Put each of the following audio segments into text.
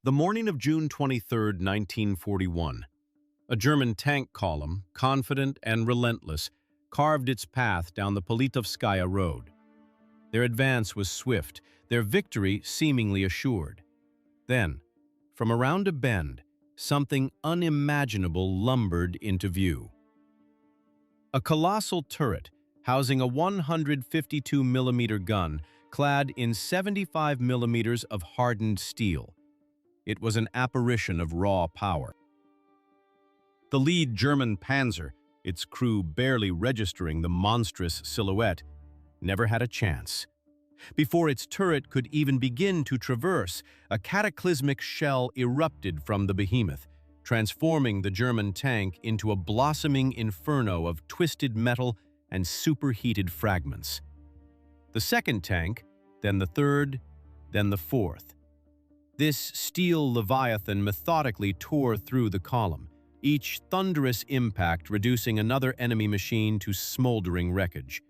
The morning of June 23, 1941, a German tank column, confident and relentless, carved its path down the Politovskaya road. Their advance was swift, their victory seemingly assured. Then, from around a bend, something unimaginable lumbered into view. A colossal turret housing a 152mm gun clad in 75mm of hardened steel. It was an apparition of raw power. The lead German panzer, its crew barely registering the monstrous silhouette, never had a chance. Before its turret could even begin to traverse, a cataclysmic shell erupted from the behemoth, transforming the German tank into a blossoming inferno of twisted metal and superheated fragments. The second tank, then the third, then the fourth. This steel leviathan methodically tore through the column, each thunderous impact reducing another enemy machine to smoldering wreckage.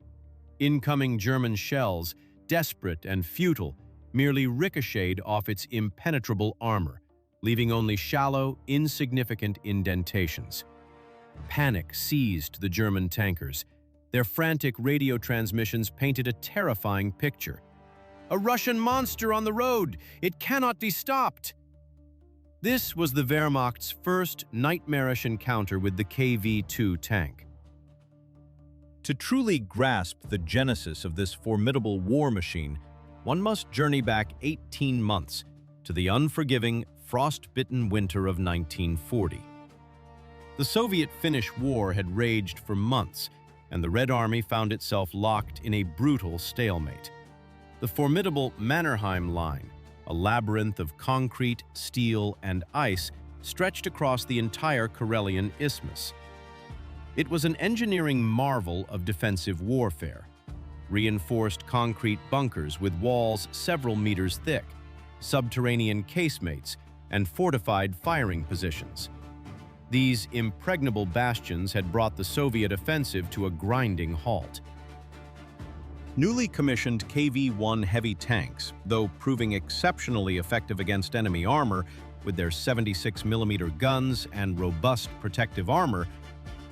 Incoming German shells, desperate and futile, merely ricocheted off its impenetrable armor, leaving only shallow, insignificant indentations. Panic seized the German tankers. Their frantic radio transmissions painted a terrifying picture. "A Russian monster on the road! It cannot be stopped!" This was the Wehrmacht's first nightmarish encounter with the KV-2 tank. To truly grasp the genesis of this formidable war machine, one must journey back 18 months to the unforgiving, frost-bitten winter of 1940. The Soviet-Finnish War had raged for months, and the Red Army found itself locked in a brutal stalemate. The formidable Mannerheim Line, a labyrinth of concrete, steel, and ice, stretched across the entire Karelian Isthmus. It was an engineering marvel of defensive warfare. Reinforced concrete bunkers with walls several meters thick, subterranean casemates, and fortified firing positions. These impregnable bastions had brought the Soviet offensive to a grinding halt. Newly commissioned KV-1 heavy tanks, though proving exceptionally effective against enemy armor with their 76mm guns and robust protective armor,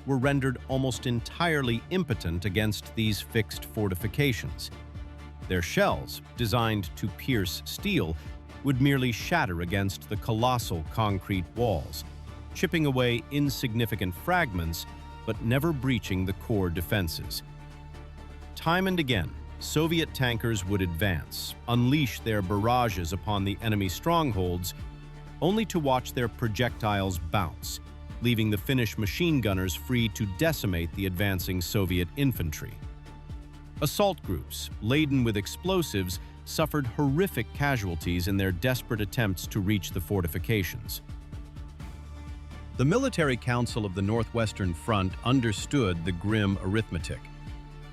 were rendered almost entirely impotent against these fixed fortifications. Their shells, designed to pierce steel, would merely shatter against the colossal concrete walls, chipping away insignificant fragments but never breaching the core defenses. Time and again, Soviet tankers would advance, unleash their barrages upon the enemy strongholds, only to watch their projectiles bounce, leaving the Finnish machine gunners free to decimate the advancing Soviet infantry. Assault groups, laden with explosives, suffered horrific casualties in their desperate attempts to reach the fortifications. The Military Council of the Northwestern Front understood the grim arithmetic.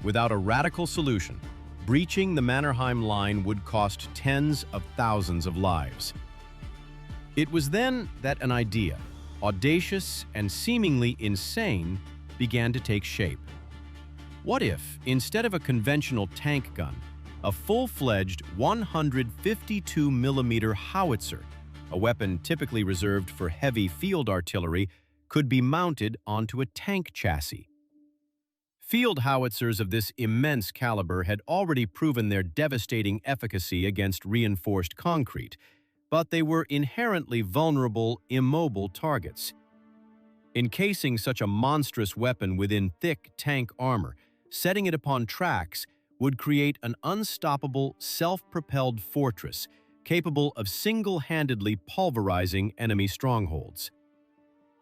Without a radical solution, breaching the Mannerheim Line would cost tens of thousands of lives. It was then that an idea, audacious and seemingly insane, began to take shape. What if, instead of a conventional tank gun, a full-fledged 152mm howitzer, a weapon typically reserved for heavy field artillery, could be mounted onto a tank chassis? Field howitzers of this immense caliber had already proven their devastating efficacy against reinforced concrete, but they were inherently vulnerable, immobile targets. Encasing such a monstrous weapon within thick tank armor, setting it upon tracks, would create an unstoppable, self-propelled fortress capable of single-handedly pulverizing enemy strongholds.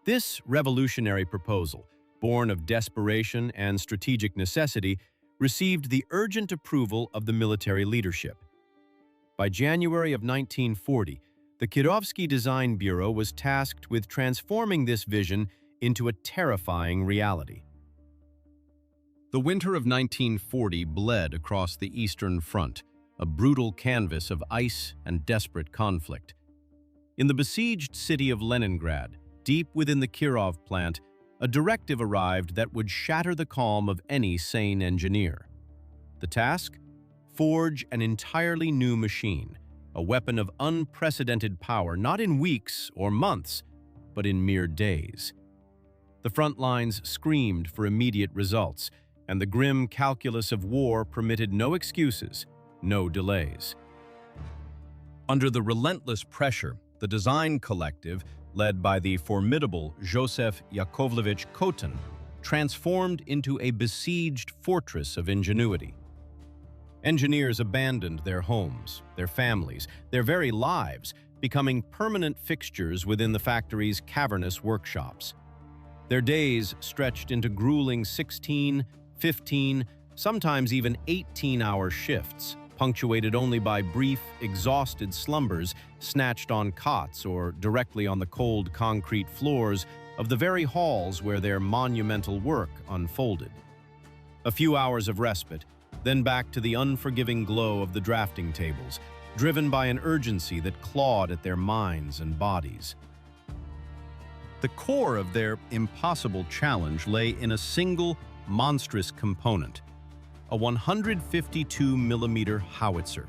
This revolutionary proposal, born of desperation and strategic necessity, received the urgent approval of the military leadership. By January of 1940, the Kirovsky Design Bureau was tasked with transforming this vision into a terrifying reality. The winter of 1940 bled across the Eastern Front, a brutal canvas of ice and desperate conflict. In the besieged city of Leningrad, deep within the Kirov plant, a directive arrived that would shatter the calm of any sane engineer. The task? Forge an entirely new machine, a weapon of unprecedented power, not in weeks or months, but in mere days. The front lines screamed for immediate results, and the grim calculus of war permitted no excuses, no delays. Under the relentless pressure, the design collective, led by the formidable Joseph Yakovlevich Kotin, transformed into a besieged fortress of ingenuity. Engineers abandoned their homes, their families, their very lives, becoming permanent fixtures within the factory's cavernous workshops. Their days stretched into grueling 16, 15, sometimes even 18-hour shifts, punctuated only by brief, exhausted slumbers snatched on cots or directly on the cold concrete floors of the very halls where their monumental work unfolded. A few hours of respite, then back to the unforgiving glow of the drafting tables, driven by an urgency that clawed at their minds and bodies. The core of their impossible challenge lay in a single, monstrous component, a 152-millimeter howitzer.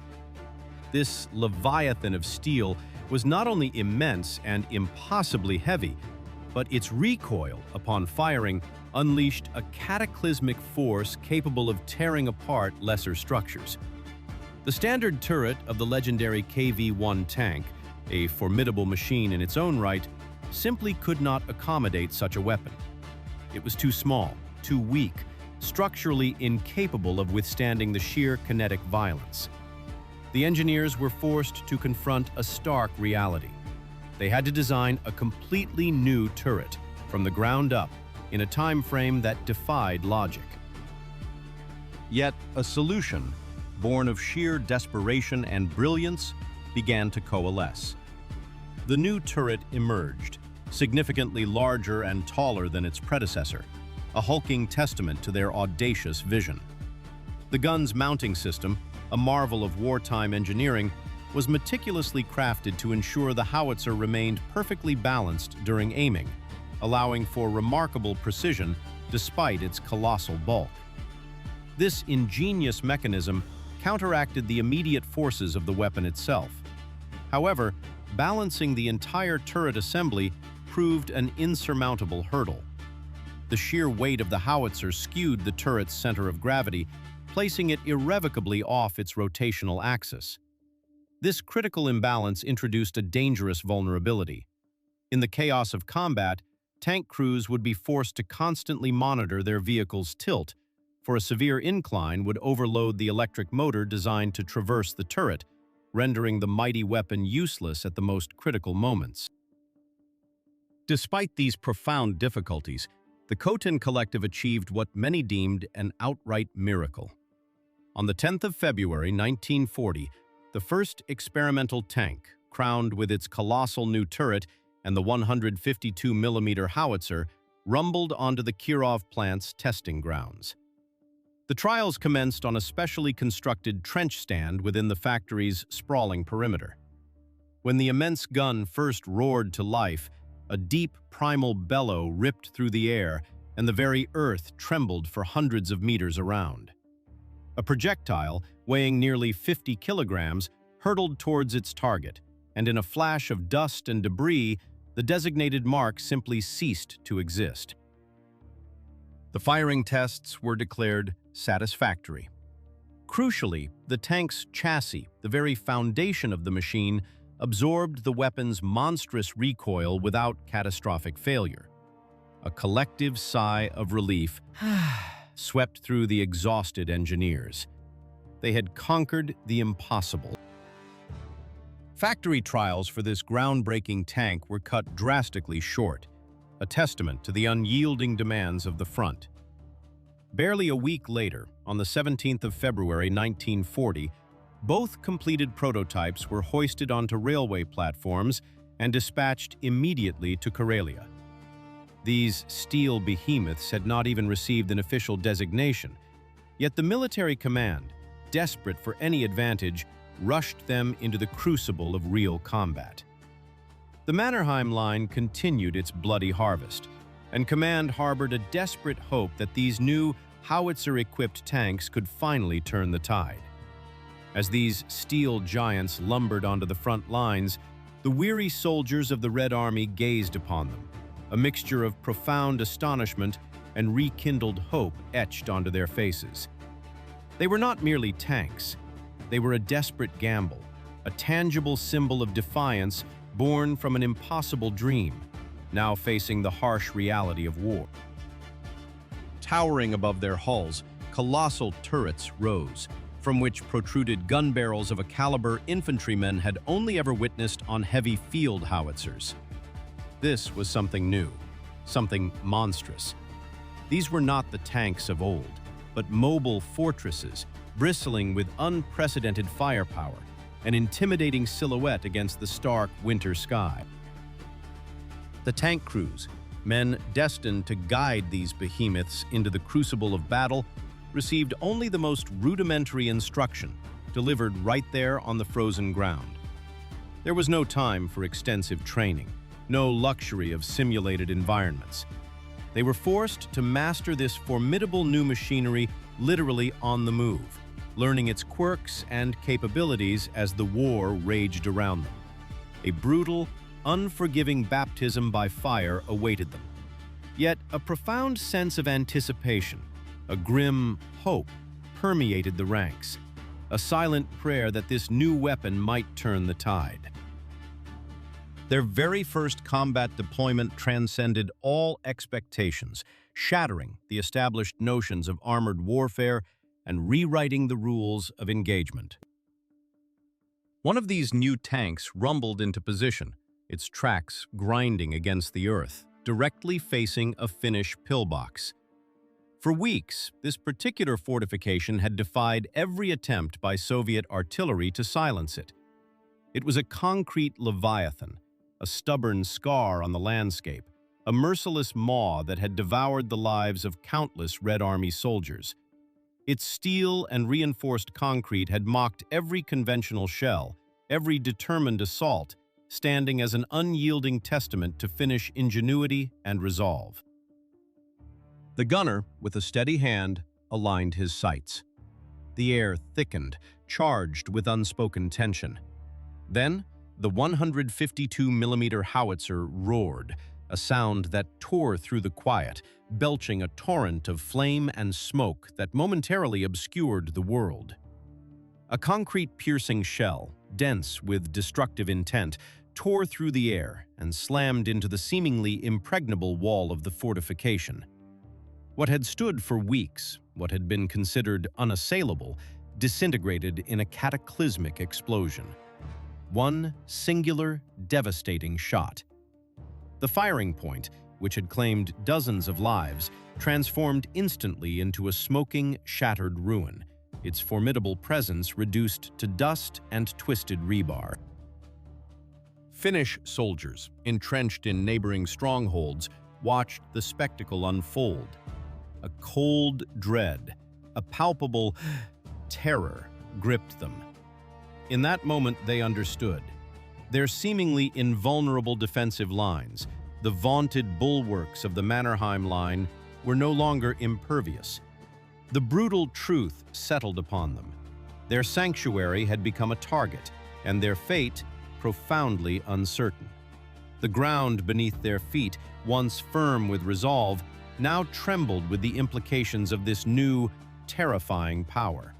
This leviathan of steel was not only immense and impossibly heavy, but its recoil upon firing unleashed a cataclysmic force capable of tearing apart lesser structures. The standard turret of the legendary KV-1 tank, a formidable machine in its own right, simply could not accommodate such a weapon. It was too small, too weak, structurally incapable of withstanding the sheer kinetic violence. The engineers were forced to confront a stark reality. They had to design a completely new turret, from the ground up, in a time frame that defied logic. Yet a solution, born of sheer desperation and brilliance, began to coalesce. The new turret emerged, significantly larger and taller than its predecessor, a hulking testament to their audacious vision. The gun's mounting system, a marvel of wartime engineering, was meticulously crafted to ensure the howitzer remained perfectly balanced during aiming, allowing for remarkable precision despite its colossal bulk. This ingenious mechanism counteracted the immediate forces of the weapon itself. However, balancing the entire turret assembly proved an insurmountable hurdle. The sheer weight of the howitzer skewed the turret's center of gravity, placing it irrevocably off its rotational axis. This critical imbalance introduced a dangerous vulnerability. In the chaos of combat, tank crews would be forced to constantly monitor their vehicle's tilt, for a severe incline would overload the electric motor designed to traverse the turret, rendering the mighty weapon useless at the most critical moments. Despite these profound difficulties, the Kotin Collective achieved what many deemed an outright miracle. On the 10th of February 1940, the first experimental tank, crowned with its colossal new turret and the 152-millimeter howitzer, rumbled onto the Kirov plant's testing grounds. The trials commenced on a specially constructed trench stand within the factory's sprawling perimeter. When the immense gun first roared to life, a deep primal bellow ripped through the air, and the very earth trembled for hundreds of meters around. A projectile, weighing nearly 50 kilograms, hurtled towards its target, and in a flash of dust and debris, the designated mark simply ceased to exist. The firing tests were declared satisfactory. Crucially, the tank's chassis, the very foundation of the machine, absorbed the weapon's monstrous recoil without catastrophic failure. A collective sigh of relief swept through the exhausted engineers. They had conquered the impossible. Factory trials for this groundbreaking tank were cut drastically short, a testament to the unyielding demands of the front. Barely a week later, on the 17th of February 1940, both completed prototypes were hoisted onto railway platforms and dispatched immediately to Karelia. These steel behemoths had not even received an official designation, yet the military command, desperate for any advantage, rushed them into the crucible of real combat. The Mannerheim Line continued its bloody harvest, and command harbored a desperate hope that these new howitzer-equipped tanks could finally turn the tide. As these steel giants lumbered onto the front lines, the weary soldiers of the Red Army gazed upon them, a mixture of profound astonishment and rekindled hope etched onto their faces. They were not merely tanks. They were a desperate gamble, a tangible symbol of defiance born from an impossible dream, now facing the harsh reality of war. Towering above their hulls, colossal turrets rose, from which protruded gun barrels of a caliber infantrymen had only ever witnessed on heavy field howitzers. This was something new, something monstrous. These were not the tanks of old, but mobile fortresses bristling with unprecedented firepower, an intimidating silhouette against the stark winter sky. The tank crews, men destined to guide these behemoths into the crucible of battle, received only the most rudimentary instruction, delivered right there on the frozen ground. There was no time for extensive training, no luxury of simulated environments. They were forced to master this formidable new machinery literally on the move, learning its quirks and capabilities as the war raged around them. A brutal, unforgiving baptism by fire awaited them. Yet a profound sense of anticipation, a grim hope, permeated the ranks, a silent prayer that this new weapon might turn the tide. Their very first combat deployment transcended all expectations, shattering the established notions of armored warfare and rewriting the rules of engagement. One of these new tanks rumbled into position, its tracks grinding against the earth, directly facing a Finnish pillbox. For weeks, this particular fortification had defied every attempt by Soviet artillery to silence it. It was a concrete leviathan, a stubborn scar on the landscape, a merciless maw that had devoured the lives of countless Red Army soldiers. Its steel and reinforced concrete had mocked every conventional shell, every determined assault, standing as an unyielding testament to Finnish ingenuity and resolve. The gunner, with a steady hand, aligned his sights. The air thickened, charged with unspoken tension. Then, the 152mm howitzer roared, a sound that tore through the quiet, belching a torrent of flame and smoke that momentarily obscured the world. A concrete-piercing shell, dense with destructive intent, tore through the air and slammed into the seemingly impregnable wall of the fortification. What had stood for weeks, what had been considered unassailable, disintegrated in a cataclysmic explosion. One singular, devastating shot. The firing point, which had claimed dozens of lives, transformed instantly into a smoking, shattered ruin, its formidable presence reduced to dust and twisted rebar. Finnish soldiers, entrenched in neighboring strongholds, watched the spectacle unfold. A cold dread, a palpable terror gripped them. In that moment, they understood. Their seemingly invulnerable defensive lines, the vaunted bulwarks of the Mannerheim Line, were no longer impervious. The brutal truth settled upon them. Their sanctuary had become a target, and their fate profoundly uncertain. The ground beneath their feet, once firm with resolve, now trembled with the implications of this new, terrifying power.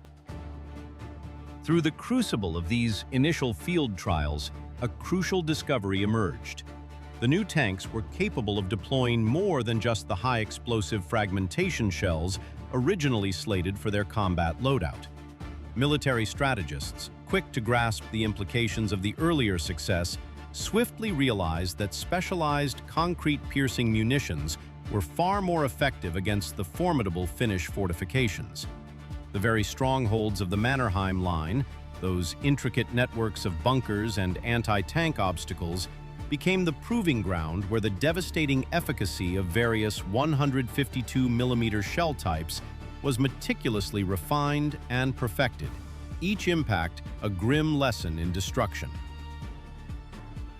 Through the crucible of these initial field trials, a crucial discovery emerged. The new tanks were capable of deploying more than just the high-explosive fragmentation shells originally slated for their combat loadout. Military strategists, quick to grasp the implications of the earlier success, swiftly realized that specialized concrete-piercing munitions were far more effective against the formidable Finnish fortifications. The very strongholds of the Mannerheim Line, those intricate networks of bunkers and anti-tank obstacles, became the proving ground where the devastating efficacy of various 152mm shell types was meticulously refined and perfected, each impact a grim lesson in destruction.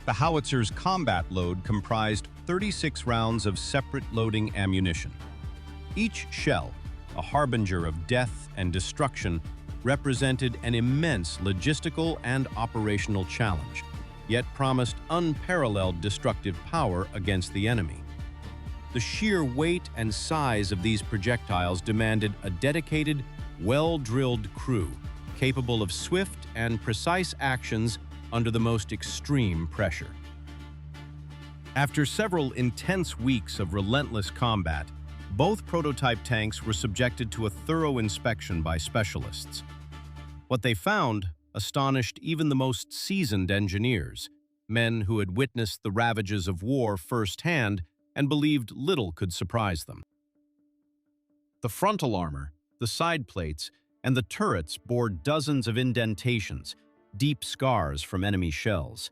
The howitzer's combat load comprised 36 rounds of separate loading ammunition. Each shell, a harbinger of death and destruction, represented an immense logistical and operational challenge, yet promised unparalleled destructive power against the enemy. The sheer weight and size of these projectiles demanded a dedicated, well-drilled crew capable of swift and precise actions under the most extreme pressure. After several intense weeks of relentless combat, both prototype tanks were subjected to a thorough inspection by specialists. What they found astonished even the most seasoned engineers, men who had witnessed the ravages of war firsthand and believed little could surprise them. The frontal armor, the side plates, and the turrets bore dozens of indentations, deep scars from enemy shells.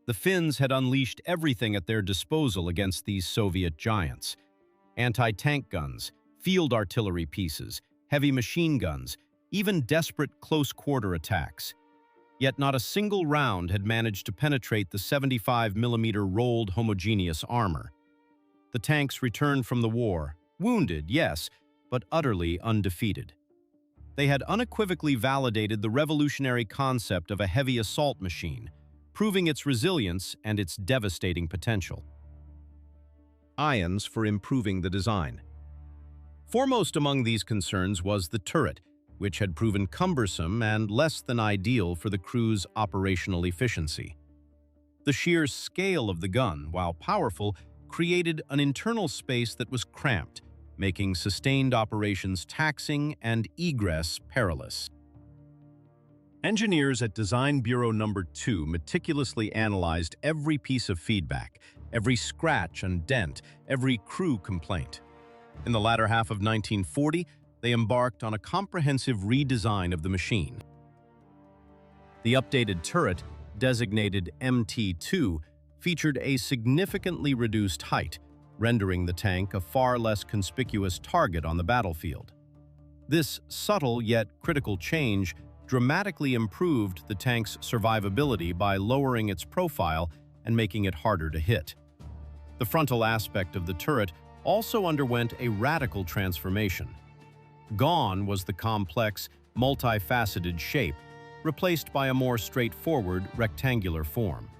The Finns had unleashed everything at their disposal against these Soviet giants: anti-tank guns, field artillery pieces, heavy machine guns, even desperate close-quarter attacks. Yet not a single round had managed to penetrate the 75mm rolled homogeneous armor. The tanks returned from the war, wounded, yes, but utterly undefeated. They had unequivocally validated the revolutionary concept of a heavy assault machine, proving its resilience and its devastating potential. Ions for improving the design. Foremost among these concerns was the turret, which had proven cumbersome and less than ideal for the crew's operational efficiency. The sheer scale of the gun, while powerful, created an internal space that was cramped, making sustained operations taxing and egress perilous. Engineers at Design Bureau No. 2 meticulously analyzed every piece of feedback, every scratch and dent, every crew complaint. In the latter half of 1940, they embarked on a comprehensive redesign of the machine. The updated turret, designated MT2, featured a significantly reduced height, rendering the tank a far less conspicuous target on the battlefield. This subtle yet critical change dramatically improved the tank's survivability by lowering its profile and making it harder to hit. The frontal aspect of the turret also underwent a radical transformation. Gone was the complex, multifaceted shape, replaced by a more straightforward, rectangular form.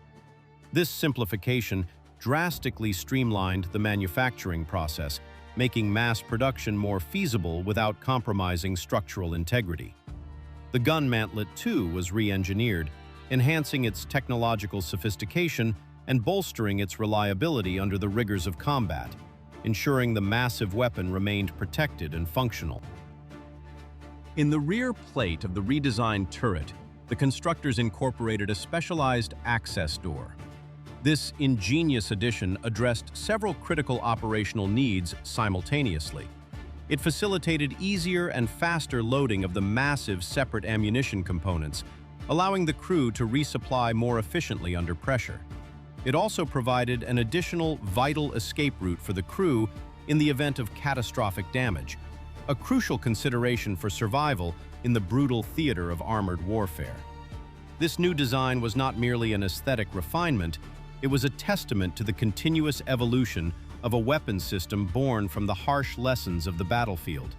This simplification drastically streamlined the manufacturing process, making mass production more feasible without compromising structural integrity. The gun mantlet, too, was re-engineered, enhancing its technological sophistication and bolstering its reliability under the rigors of combat, ensuring the massive weapon remained protected and functional. In the rear plate of the redesigned turret, the constructors incorporated a specialized access door. This ingenious addition addressed several critical operational needs simultaneously. It facilitated easier and faster loading of the massive separate ammunition components, allowing the crew to resupply more efficiently under pressure. It also provided an additional vital escape route for the crew in the event of catastrophic damage, a crucial consideration for survival in the brutal theater of armored warfare. This new design was not merely an aesthetic refinement, it was a testament to the continuous evolution of a weapon system born from the harsh lessons of the battlefield,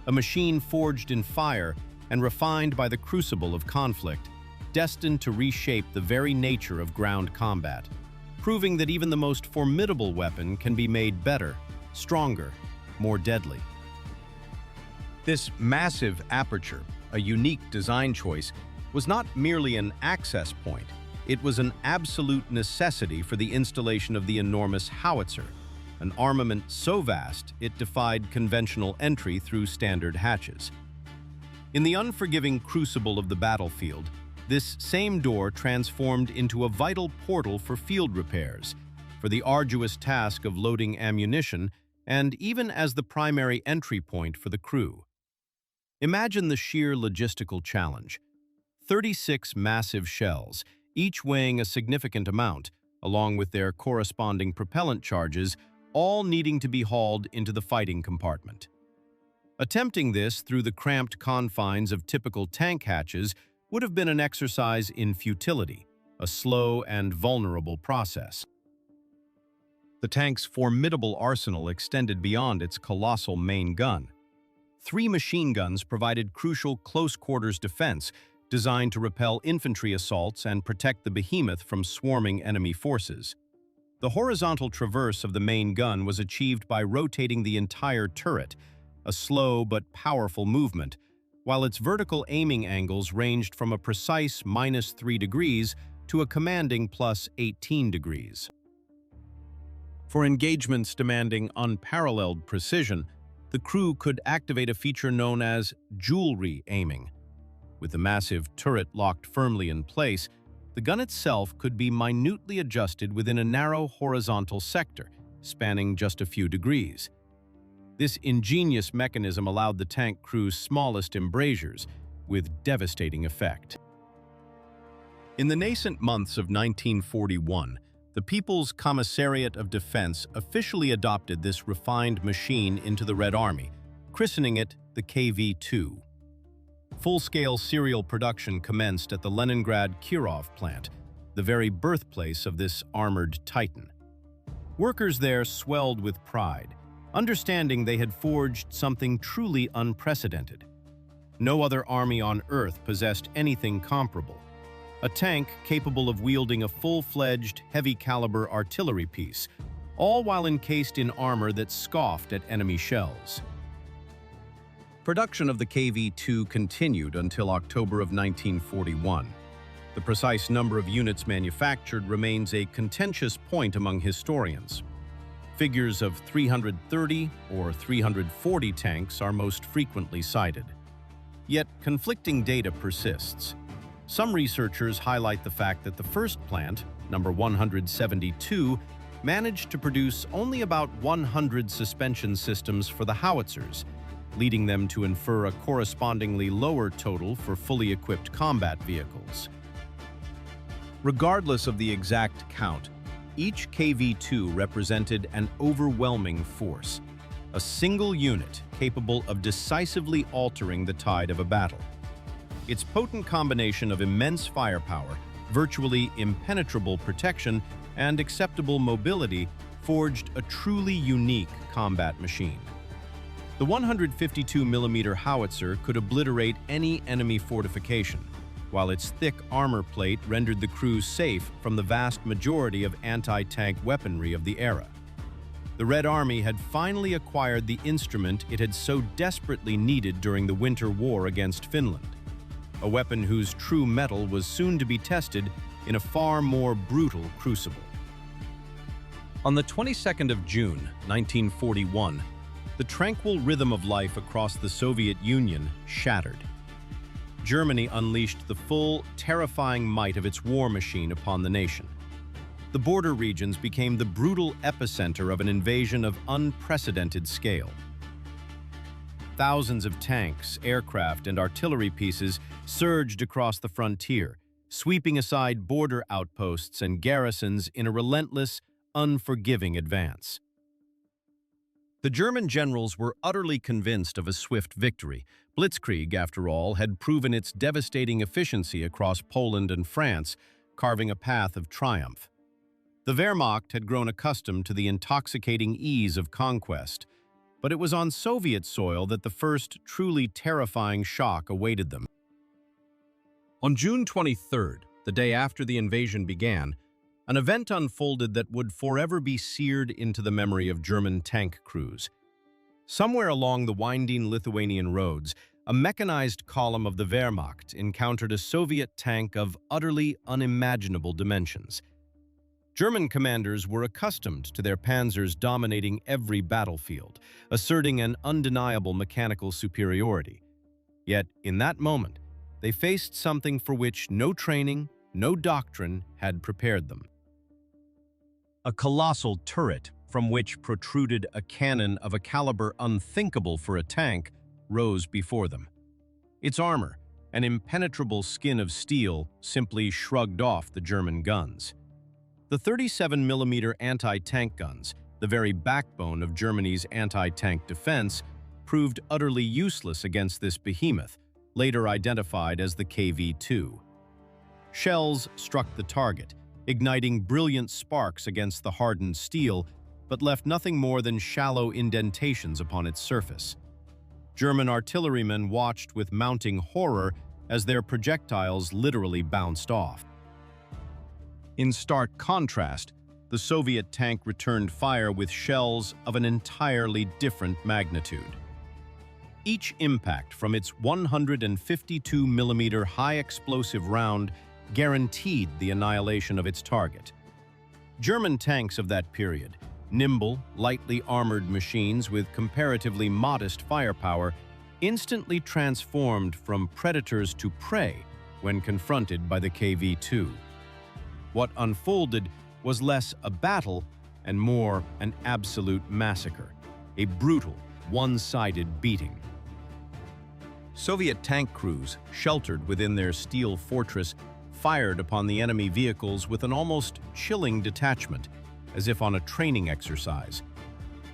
a machine forged in fire and refined by the crucible of conflict, destined to reshape the very nature of ground combat, proving that even the most formidable weapon can be made better, stronger, more deadly. This massive aperture, a unique design choice, was not merely an access point. It was an absolute necessity for the installation of the enormous howitzer, an armament so vast it defied conventional entry through standard hatches. In the unforgiving crucible of the battlefield, this same door transformed into a vital portal for field repairs, for the arduous task of loading ammunition, and even as the primary entry point for the crew. Imagine the sheer logistical challenge. 36 massive shells, each weighing a significant amount, along with their corresponding propellant charges, all needing to be hauled into the fighting compartment. Attempting this through the cramped confines of typical tank hatches would have been an exercise in futility, a slow and vulnerable process. The tank's formidable arsenal extended beyond its colossal main gun. 3 machine guns provided crucial close-quarters defense designed to repel infantry assaults and protect the behemoth from swarming enemy forces. The horizontal traverse of the main gun was achieved by rotating the entire turret, a slow but powerful movement, while its vertical aiming angles ranged from a precise -3 degrees to a commanding +18 degrees. For engagements demanding unparalleled precision, the crew could activate a feature known as jewelry aiming. With the massive turret locked firmly in place, the gun itself could be minutely adjusted within a narrow horizontal sector, spanning just a few degrees. This ingenious mechanism allowed the tank crew's smallest embrasures, with devastating effect. In the nascent months of 1941, the People's Commissariat of Defense officially adopted this refined machine into the Red Army, christening it the KV-2. Full-scale serial production commenced at the Leningrad Kirov plant, the very birthplace of this armored titan. Workers there swelled with pride, understanding they had forged something truly unprecedented. No other army on Earth possessed anything comparable. A tank capable of wielding a full-fledged, heavy-caliber artillery piece, all while encased in armor that scoffed at enemy shells. Production of the KV-2 continued until October of 1941. The precise number of units manufactured remains a contentious point among historians. Figures of 330 or 340 tanks are most frequently cited. Yet, conflicting data persists. Some researchers highlight the fact that the first plant, number 172, managed to produce only about 100 suspension systems for the howitzers, leading them to infer a correspondingly lower total for fully equipped combat vehicles. Regardless of the exact count, each KV-2 represented an overwhelming force, a single unit capable of decisively altering the tide of a battle. Its potent combination of immense firepower, virtually impenetrable protection, and acceptable mobility forged a truly unique combat machine. The 152mm howitzer could obliterate any enemy fortification, while its thick armor plate rendered the crew safe from the vast majority of anti-tank weaponry of the era. The Red Army had finally acquired the instrument it had so desperately needed during the Winter War against Finland, a weapon whose true mettle was soon to be tested in a far more brutal crucible. On the 22nd of June, 1941, the tranquil rhythm of life across the Soviet Union shattered. Germany unleashed the full, terrifying might of its war machine upon the nation. The border regions became the brutal epicenter of an invasion of unprecedented scale. Thousands of tanks, aircraft, and artillery pieces surged across the frontier, sweeping aside border outposts and garrisons in a relentless, unforgiving advance. The German generals were utterly convinced of a swift victory. Blitzkrieg, after all, had proven its devastating efficiency across Poland and France, carving a path of triumph. The Wehrmacht had grown accustomed to the intoxicating ease of conquest, but it was on Soviet soil that the first truly terrifying shock awaited them. On June 23rd, the day after the invasion began, an event unfolded that would forever be seared into the memory of German tank crews. Somewhere along the winding Lithuanian roads, a mechanized column of the Wehrmacht encountered a Soviet tank of utterly unimaginable dimensions. German commanders were accustomed to their panzers dominating every battlefield, asserting an undeniable mechanical superiority. Yet, in that moment, they faced something for which no training, no doctrine had prepared them. A colossal turret, from which protruded a cannon of a caliber unthinkable for a tank, rose before them. Its armor, an impenetrable skin of steel, simply shrugged off the German guns. The 37mm anti-tank guns, the very backbone of Germany's anti-tank defense, proved utterly useless against this behemoth, later identified as the KV-2. Shells struck the target, igniting brilliant sparks against the hardened steel, but left nothing more than shallow indentations upon its surface. German artillerymen watched with mounting horror as their projectiles literally bounced off. In stark contrast, the Soviet tank returned fire with shells of an entirely different magnitude. Each impact from its 152mm high-explosive round guaranteed the annihilation of its target. German tanks of that period, nimble, lightly armored machines with comparatively modest firepower, instantly transformed from predators to prey when confronted by the KV-2. What unfolded was less a battle and more an absolute massacre, a brutal, one-sided beating. Soviet tank crews, sheltered within their steel fortress, fired upon the enemy vehicles with an almost chilling detachment, as if on a training exercise.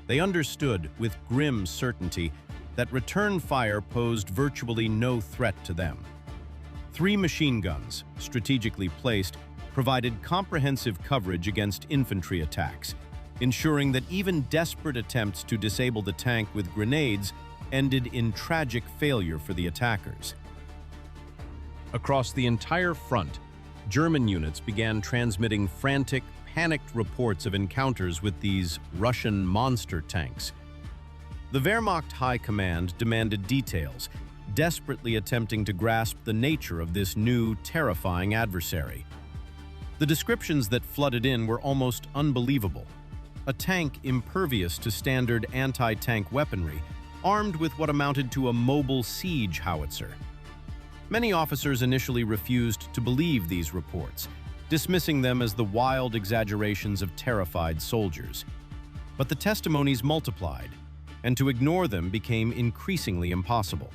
They understood with grim certainty that return fire posed virtually no threat to them. 3 machine guns, strategically placed, provided comprehensive coverage against infantry attacks, ensuring that even desperate attempts to disable the tank with grenades ended in tragic failure for the attackers. Across the entire front, German units began transmitting frantic, panicked reports of encounters with these Russian monster tanks. The Wehrmacht High Command demanded details, desperately attempting to grasp the nature of this new, terrifying adversary. The descriptions that flooded in were almost unbelievable. A tank impervious to standard anti-tank weaponry, armed with what amounted to a mobile siege howitzer. Many officers initially refused to believe these reports, dismissing them as the wild exaggerations of terrified soldiers. But the testimonies multiplied, and to ignore them became increasingly impossible.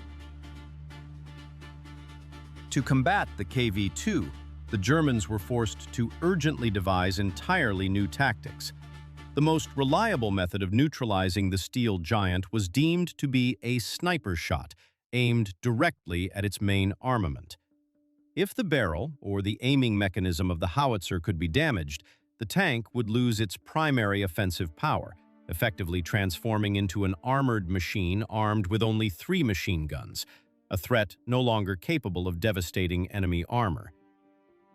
To combat the KV-2, the Germans were forced to urgently devise entirely new tactics. The most reliable method of neutralizing the steel giant was deemed to be a sniper shot, aimed directly at its main armament. If the barrel, or the aiming mechanism of the howitzer, could be damaged, the tank would lose its primary offensive power, effectively transforming into an armored machine armed with only 3 machine guns, a threat no longer capable of devastating enemy armor.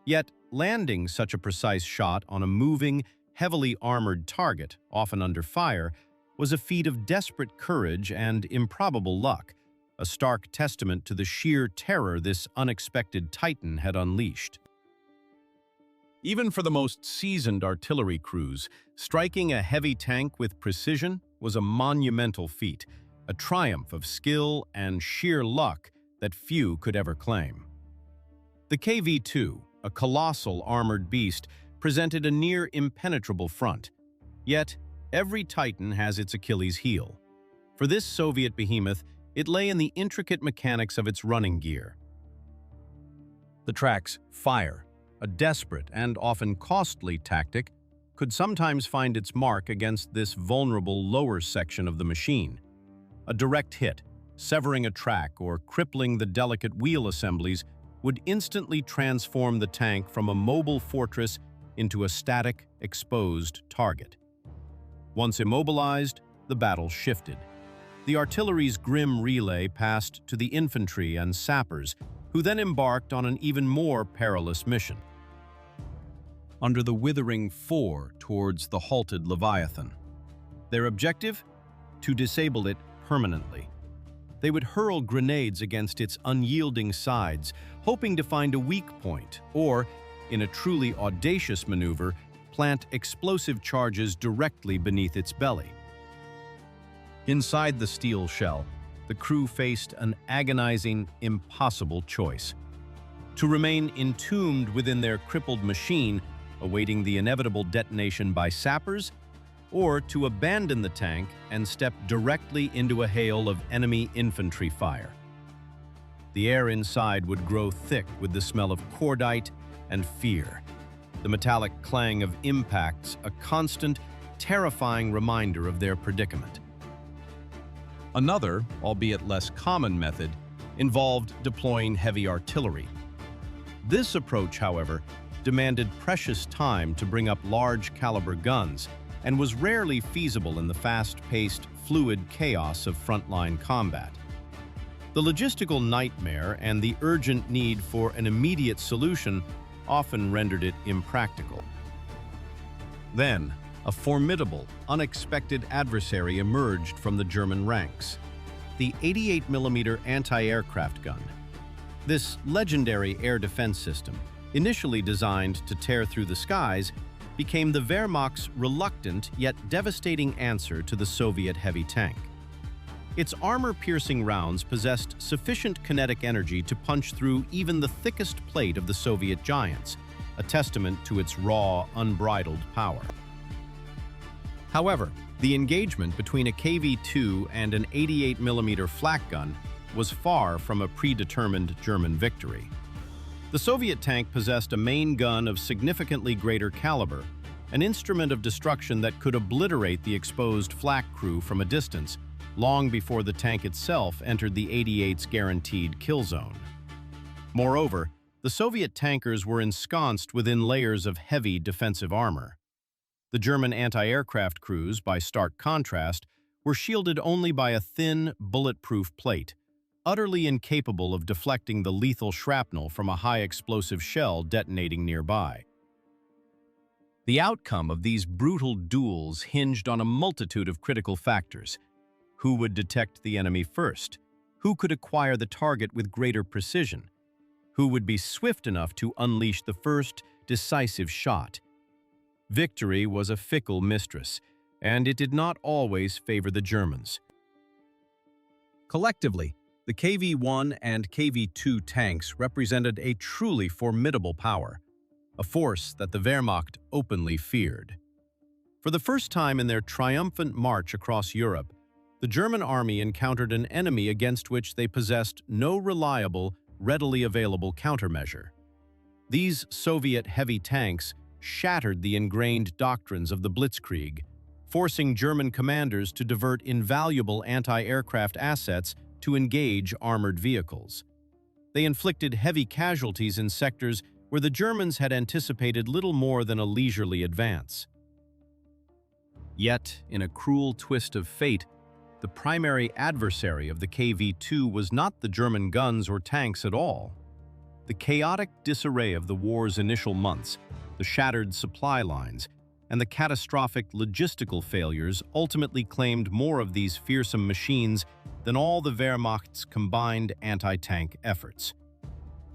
Yet, landing such a precise shot on a moving, heavily armored target, often under fire, was a feat of desperate courage and improbable luck, a stark testament to the sheer terror this unexpected titan had unleashed. Even for the most seasoned artillery crews, striking a heavy tank with precision was a monumental feat, a triumph of skill and sheer luck that few could ever claim. The KV-2, a colossal armored beast, presented a near impenetrable front. Yet, every titan has its Achilles heel. For this Soviet behemoth, it lay in the intricate mechanics of its running gear. The track's fire, a desperate and often costly tactic, could sometimes find its mark against this vulnerable lower section of the machine. A direct hit, severing a track or crippling the delicate wheel assemblies, would instantly transform the tank from a mobile fortress into a static, exposed target. Once immobilized, the battle shifted. The artillery's grim relay passed to the infantry and sappers, who then embarked on an even more perilous mission. Under the withering fore towards the halted Leviathan. Their objective? To disable it permanently. They would hurl grenades against its unyielding sides, hoping to find a weak point, or, in a truly audacious maneuver, plant explosive charges directly beneath its belly. Inside the steel shell, the crew faced an agonizing, impossible choice. To remain entombed within their crippled machine, awaiting the inevitable detonation by sappers, or to abandon the tank and step directly into a hail of enemy infantry fire. The air inside would grow thick with the smell of cordite and fear, the metallic clang of impacts a constant, terrifying reminder of their predicament. Another, albeit less common method, involved deploying heavy artillery. This approach, however, demanded precious time to bring up large-caliber guns and was rarely feasible in the fast-paced, fluid chaos of frontline combat. The logistical nightmare and the urgent need for an immediate solution often rendered it impractical. Then, a formidable, unexpected adversary emerged from the German ranks: the 88mm anti-aircraft gun. This legendary air defense system, initially designed to tear through the skies, became the Wehrmacht's reluctant yet devastating answer to the Soviet heavy tank. Its armor-piercing rounds possessed sufficient kinetic energy to punch through even the thickest plate of the Soviet giants, a testament to its raw, unbridled power. However, the engagement between a KV-2 and an 88mm flak gun was far from a predetermined German victory. The Soviet tank possessed a main gun of significantly greater caliber, an instrument of destruction that could obliterate the exposed flak crew from a distance, long before the tank itself entered the 88's guaranteed kill zone. Moreover, the Soviet tankers were ensconced within layers of heavy defensive armor. The German anti-aircraft crews, by stark contrast, were shielded only by a thin, bulletproof plate, utterly incapable of deflecting the lethal shrapnel from a high-explosive shell detonating nearby. The outcome of these brutal duels hinged on a multitude of critical factors. Who would detect the enemy first? Who could acquire the target with greater precision? Who would be swift enough to unleash the first, decisive shot? Victory was a fickle mistress, and it did not always favor the Germans. Collectively, the KV-1 and KV-2 tanks represented a truly formidable power, a force that the Wehrmacht openly feared. For the first time in their triumphant march across Europe, the German army encountered an enemy against which they possessed no reliable, readily available countermeasure. These Soviet heavy tanks shattered the ingrained doctrines of the Blitzkrieg, forcing German commanders to divert invaluable anti-aircraft assets to engage armored vehicles. They inflicted heavy casualties in sectors where the Germans had anticipated little more than a leisurely advance. Yet, in a cruel twist of fate, the primary adversary of the KV-2 was not the German guns or tanks at all. The chaotic disarray of the war's initial months, the shattered supply lines, and the catastrophic logistical failures ultimately claimed more of these fearsome machines than all the Wehrmacht's combined anti-tank efforts.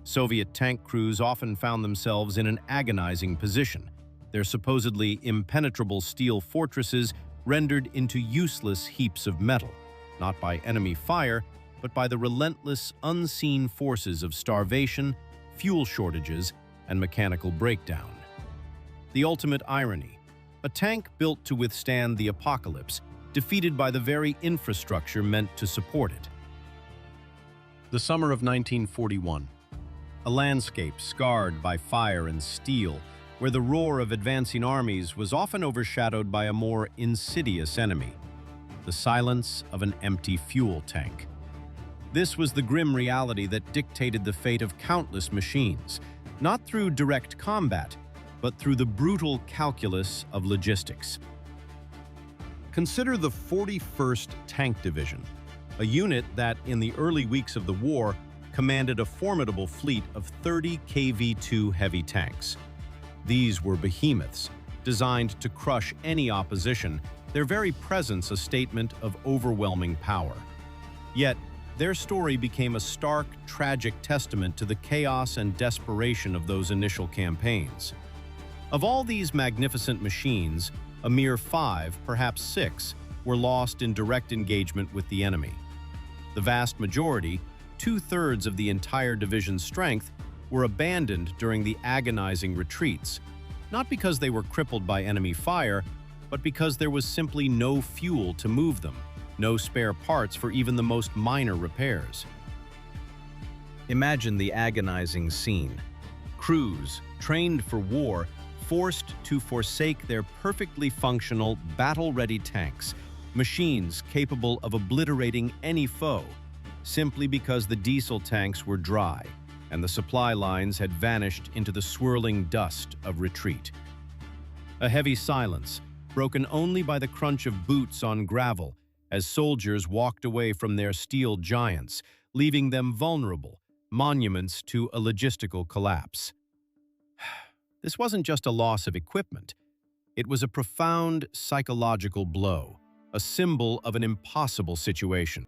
Soviet tank crews often found themselves in an agonizing position, their supposedly impenetrable steel fortresses rendered into useless heaps of metal, not by enemy fire, but by the relentless, unseen forces of starvation, fuel shortages, and mechanical breakdown. The ultimate irony: a tank built to withstand the apocalypse, defeated by the very infrastructure meant to support it. The summer of 1941. A landscape scarred by fire and steel, where the roar of advancing armies was often overshadowed by a more insidious enemy: the silence of an empty fuel tank. This was the grim reality that dictated the fate of countless machines, not through direct combat, but through the brutal calculus of logistics. Consider the 41st Tank Division, a unit that, in the early weeks of the war, commanded a formidable fleet of 30 KV-2 heavy tanks. These were behemoths, designed to crush any opposition, their very presence a statement of overwhelming power. Yet, their story became a stark, tragic testament to the chaos and desperation of those initial campaigns. Of all these magnificent machines, a mere 5, perhaps 6, were lost in direct engagement with the enemy. The vast majority, 2/3 of the entire division's strength, were abandoned during the agonizing retreats, not because they were crippled by enemy fire, but because there was simply no fuel to move them, no spare parts for even the most minor repairs. Imagine the agonizing scene. Crews, trained for war, forced to forsake their perfectly functional, battle-ready tanks, machines capable of obliterating any foe, simply because the diesel tanks were dry and the supply lines had vanished into the swirling dust of retreat. A heavy silence, broken only by the crunch of boots on gravel, as soldiers walked away from their steel giants, leaving them vulnerable, monuments to a logistical collapse. This wasn't just a loss of equipment. It was a profound psychological blow, a symbol of an impossible situation.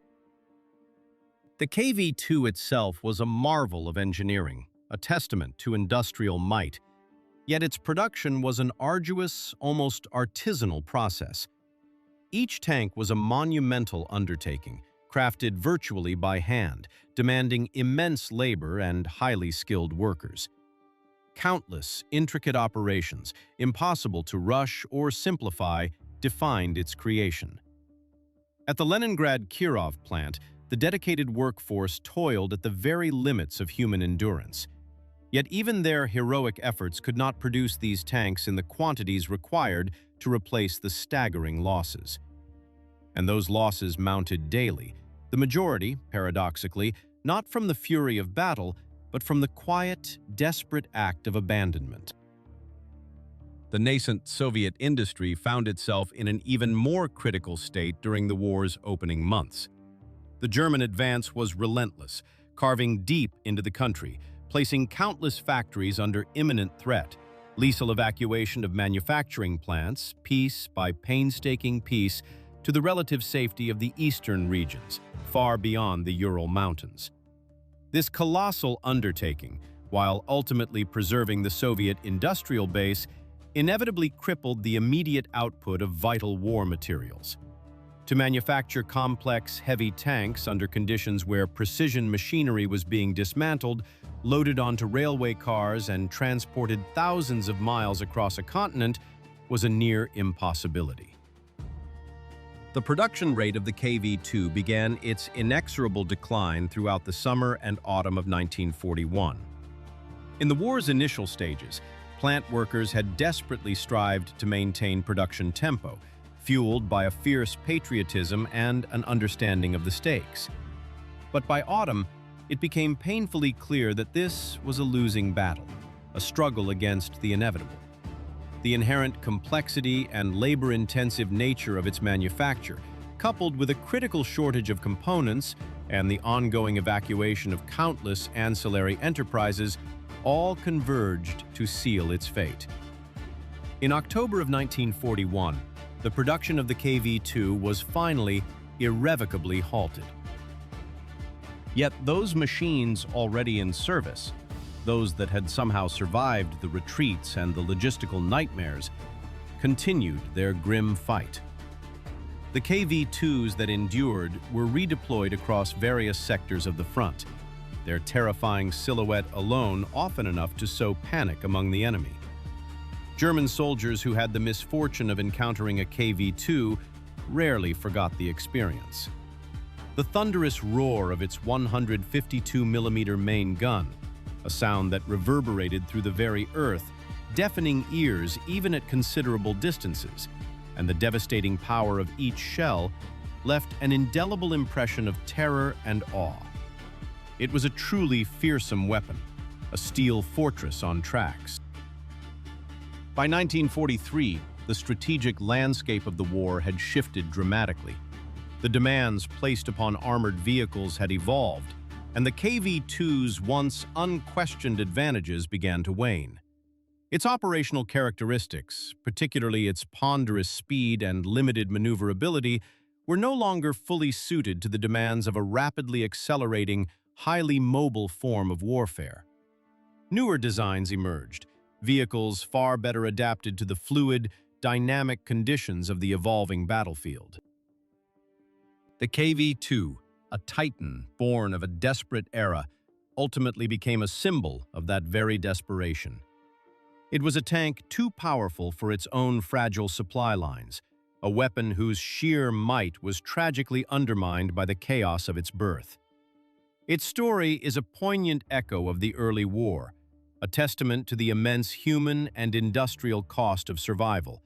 The KV-2 itself was a marvel of engineering, a testament to industrial might. Yet its production was an arduous, almost artisanal process. Each tank was a monumental undertaking, crafted virtually by hand, demanding immense labor and highly skilled workers. Countless, intricate operations, impossible to rush or simplify, defined its creation. At the Leningrad Kirov plant, the dedicated workforce toiled at the very limits of human endurance. Yet even their heroic efforts could not produce these tanks in the quantities required to replace the staggering losses. And those losses mounted daily, the majority, paradoxically, not from the fury of battle, but from the quiet, desperate act of abandonment. The nascent Soviet industry found itself in an even more critical state during the war's opening months. The German advance was relentless, carving deep into the country, placing countless factories under imminent threat, lethal evacuation of manufacturing plants, piece by painstaking piece, to the relative safety of the eastern regions, far beyond the Ural Mountains. This colossal undertaking, while ultimately preserving the Soviet industrial base, inevitably crippled the immediate output of vital war materials. To manufacture complex, heavy tanks under conditions where precision machinery was being dismantled, loaded onto railway cars, and transported thousands of miles across a continent was a near impossibility. The production rate of the KV-2 began its inexorable decline throughout the summer and autumn of 1941. In the war's initial stages, plant workers had desperately strived to maintain production tempo, fueled by a fierce patriotism and an understanding of the stakes. But by autumn, it became painfully clear that this was a losing battle, a struggle against the inevitable. The inherent complexity and labor-intensive nature of its manufacture, coupled with a critical shortage of components and the ongoing evacuation of countless ancillary enterprises, all converged to seal its fate. In October of 1941, the production of the KV-2 was finally irrevocably halted. Yet those machines already in service, those that had somehow survived the retreats and the logistical nightmares, continued their grim fight. The KV-2s that endured were redeployed across various sectors of the front, their terrifying silhouette alone often enough to sow panic among the enemy. German soldiers who had the misfortune of encountering a KV-2 rarely forgot the experience. The thunderous roar of its 152mm main gun, a sound that reverberated through the very earth, deafening ears even at considerable distances, and the devastating power of each shell left an indelible impression of terror and awe. It was a truly fearsome weapon, a steel fortress on tracks. By 1943, the strategic landscape of the war had shifted dramatically. The demands placed upon armored vehicles had evolved, and the KV-2's once unquestioned advantages began to wane. Its operational characteristics, particularly its ponderous speed and limited maneuverability, were no longer fully suited to the demands of a rapidly accelerating, highly mobile form of warfare. Newer designs emerged, vehicles far better adapted to the fluid, dynamic conditions of the evolving battlefield. The KV-2, a titan born of a desperate era, ultimately became a symbol of that very desperation. It was a tank too powerful for its own fragile supply lines, a weapon whose sheer might was tragically undermined by the chaos of its birth. Its story is a poignant echo of the early war, a testament to the immense human and industrial cost of survival,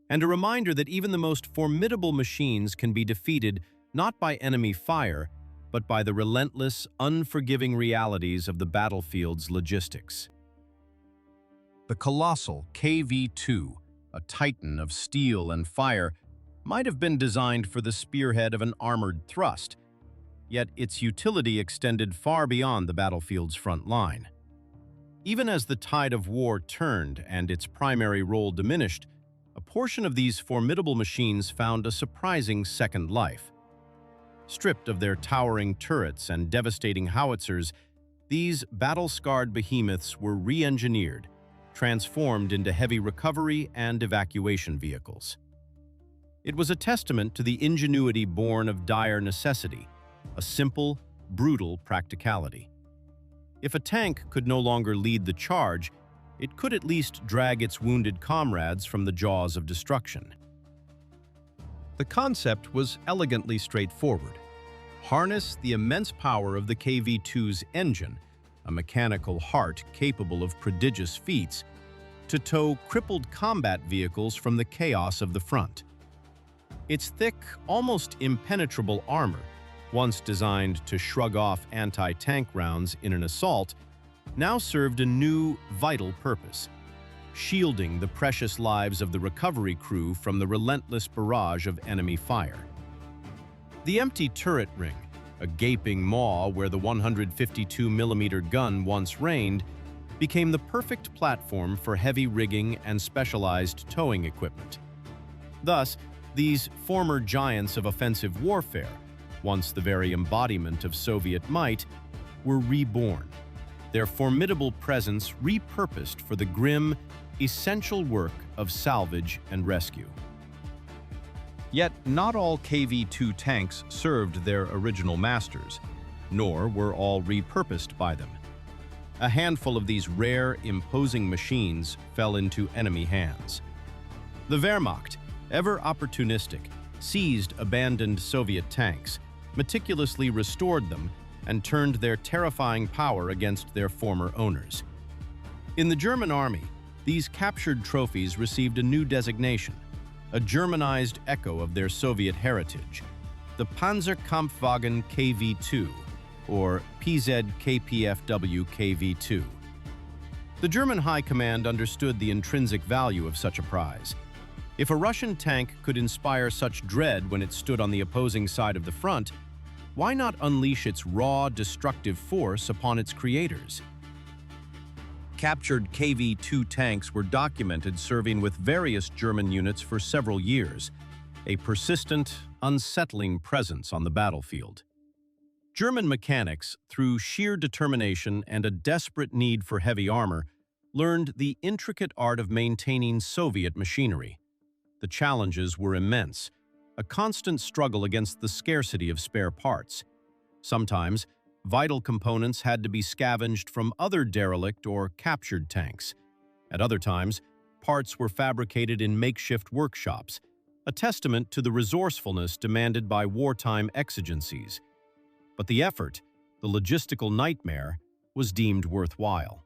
and a reminder that even the most formidable machines can be defeated not by enemy fire, but by the relentless, unforgiving realities of the battlefield's logistics. The colossal KV-2, a titan of steel and fire, might have been designed for the spearhead of an armored thrust, yet its utility extended far beyond the battlefield's front line. Even as the tide of war turned and its primary role diminished, a portion of these formidable machines found a surprising second life. Stripped of their towering turrets and devastating howitzers, these battle-scarred behemoths were re-engineered, transformed into heavy recovery and evacuation vehicles. It was a testament to the ingenuity born of dire necessity, a simple, brutal practicality. If a tank could no longer lead the charge, it could at least drag its wounded comrades from the jaws of destruction. The concept was elegantly straightforward. Harness the immense power of the KV-2's engine, a mechanical heart capable of prodigious feats, to tow crippled combat vehicles from the chaos of the front. Its thick, almost impenetrable armor, once designed to shrug off anti-tank rounds in an assault, now served a new, vital purpose: shielding the precious lives of the recovery crew from the relentless barrage of enemy fire. The empty turret ring, a gaping maw where the 152mm gun once reigned, became the perfect platform for heavy rigging and specialized towing equipment. Thus, these former giants of offensive warfare, once the very embodiment of Soviet might, were reborn, their formidable presence repurposed for the grim, essential work of salvage and rescue. Yet not all KV-2 tanks served their original masters, nor were all repurposed by them. A handful of these rare, imposing machines fell into enemy hands. The Wehrmacht, ever opportunistic, seized abandoned Soviet tanks, meticulously restored them, and turned their terrifying power against their former owners. In the German army, these captured trophies received a new designation, a Germanized echo of their Soviet heritage, the Panzerkampfwagen KV-2, or PZ-KPFW KV-2. The German High Command understood the intrinsic value of such a prize. If a Russian tank could inspire such dread when it stood on the opposing side of the front, why not unleash its raw, destructive force upon its creators? Captured KV-2 tanks were documented serving with various German units for several years, a persistent, unsettling presence on the battlefield. German mechanics, through sheer determination and a desperate need for heavy armor, learned the intricate art of maintaining Soviet machinery. The challenges were immense, a constant struggle against the scarcity of spare parts. Sometimes, vital components had to be scavenged from other derelict or captured tanks. At other times, parts were fabricated in makeshift workshops, a testament to the resourcefulness demanded by wartime exigencies. But the effort, the logistical nightmare, was deemed worthwhile.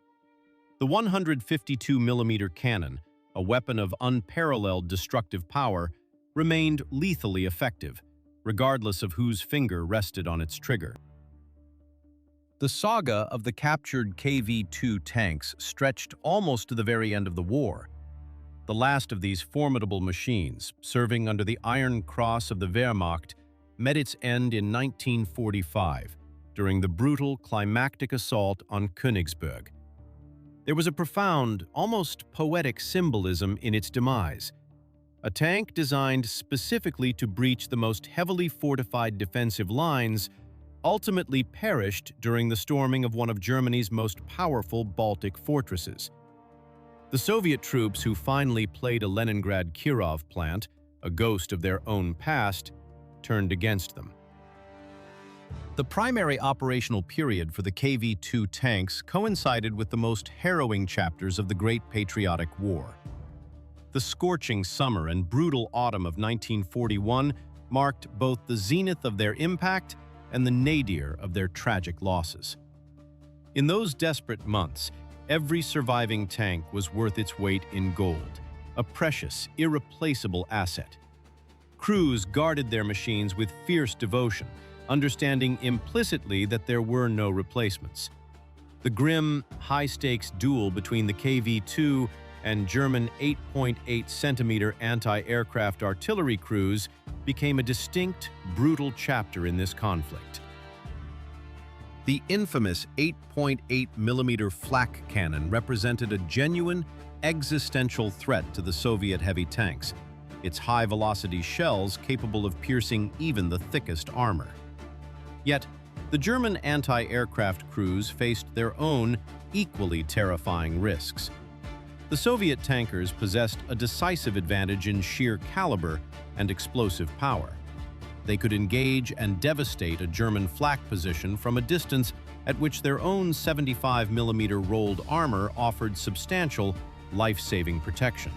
The 152mm cannon, a weapon of unparalleled destructive power, remained lethally effective, regardless of whose finger rested on its trigger. The saga of the captured KV-2 tanks stretched almost to the very end of the war. The last of these formidable machines, serving under the Iron Cross of the Wehrmacht, met its end in 1945, during the brutal, climactic assault on Königsberg. There was a profound, almost poetic symbolism in its demise. A tank designed specifically to breach the most heavily fortified defensive lines ultimately perished during the storming of one of Germany's most powerful Baltic fortresses. The Soviet troops who finally played a Leningrad Kirov plant, a ghost of their own past, turned against them. The primary operational period for the KV-2 tanks coincided with the most harrowing chapters of the Great Patriotic War. The scorching summer and brutal autumn of 1941 marked both the zenith of their impact and the nadir of their tragic losses. In those desperate months, every surviving tank was worth its weight in gold, a precious, irreplaceable asset. Crews guarded their machines with fierce devotion, understanding implicitly that there were no replacements. The grim, high-stakes duel between the KV-2 and German 8.8-centimeter anti-aircraft artillery crews became a distinct, brutal chapter in this conflict. The infamous 8.8mm flak cannon represented a genuine, existential threat to the Soviet heavy tanks, its high-velocity shells capable of piercing even the thickest armor. Yet, the German anti-aircraft crews faced their own, equally terrifying risks. The Soviet tankers possessed a decisive advantage in sheer caliber and explosive power. They could engage and devastate a German flak position from a distance at which their own 75mm rolled armor offered substantial, life-saving protection.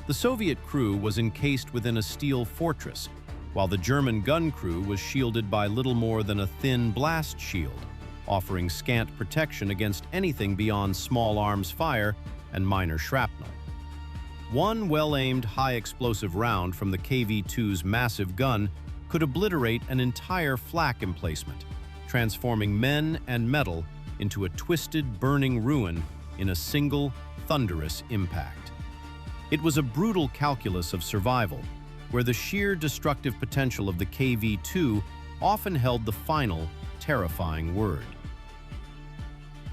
The Soviet crew was encased within a steel fortress, while the German gun crew was shielded by little more than a thin blast shield, offering scant protection against anything beyond small arms fire and minor shrapnel. One well-aimed, high-explosive round from the KV-2's massive gun could obliterate an entire flak emplacement, transforming men and metal into a twisted, burning ruin in a single, thunderous impact. It was a brutal calculus of survival, where the sheer destructive potential of the KV-2 often held the final, terrifying word.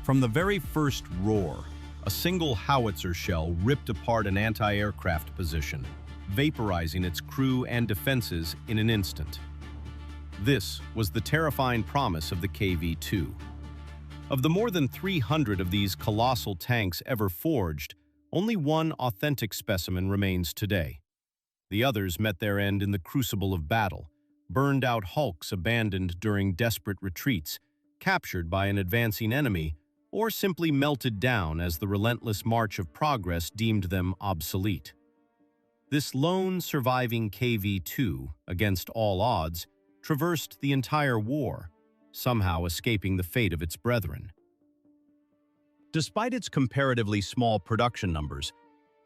From the very first roar, a single howitzer shell ripped apart an anti-aircraft position, vaporizing its crew and defenses in an instant. This was the terrifying promise of the KV-2. Of the more than 300 of these colossal tanks ever forged, only one authentic specimen remains today. The others met their end in the crucible of battle, burned-out hulks abandoned during desperate retreats, captured by an advancing enemy, or simply melted down as the relentless march of progress deemed them obsolete. This lone surviving KV-2, against all odds, traversed the entire war, somehow escaping the fate of its brethren. Despite its comparatively small production numbers,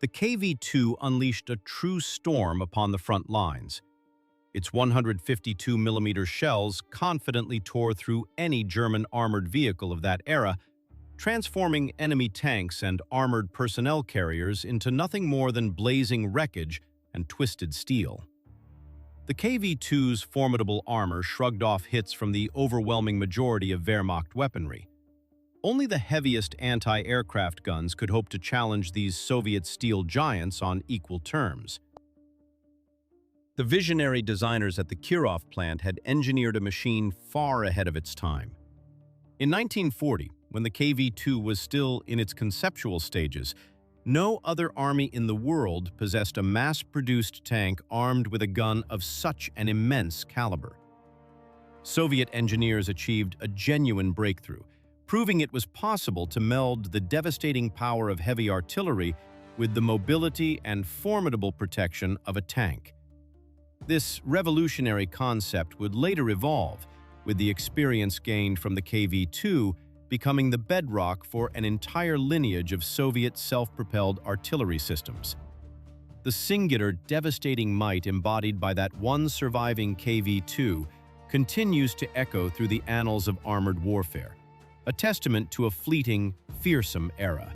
the KV-2 unleashed a true storm upon the front lines. Its 152mm shells confidently tore through any German armored vehicle of that era, transforming enemy tanks and armored personnel carriers into nothing more than blazing wreckage and twisted steel. The KV-2's formidable armor shrugged off hits from the overwhelming majority of Wehrmacht weaponry. Only the heaviest anti-aircraft guns could hope to challenge these Soviet steel giants on equal terms. The visionary designers at the Kirov plant had engineered a machine far ahead of its time. In 1940, when the KV-2 was still in its conceptual stages, no other army in the world possessed a mass-produced tank armed with a gun of such an immense caliber. Soviet engineers achieved a genuine breakthrough, proving it was possible to meld the devastating power of heavy artillery with the mobility and formidable protection of a tank. This revolutionary concept would later evolve, with the experience gained from the KV-2 becoming the bedrock for an entire lineage of Soviet self-propelled artillery systems. The singular, devastating might embodied by that one surviving KV-2 continues to echo through the annals of armored warfare, a testament to a fleeting, fearsome era.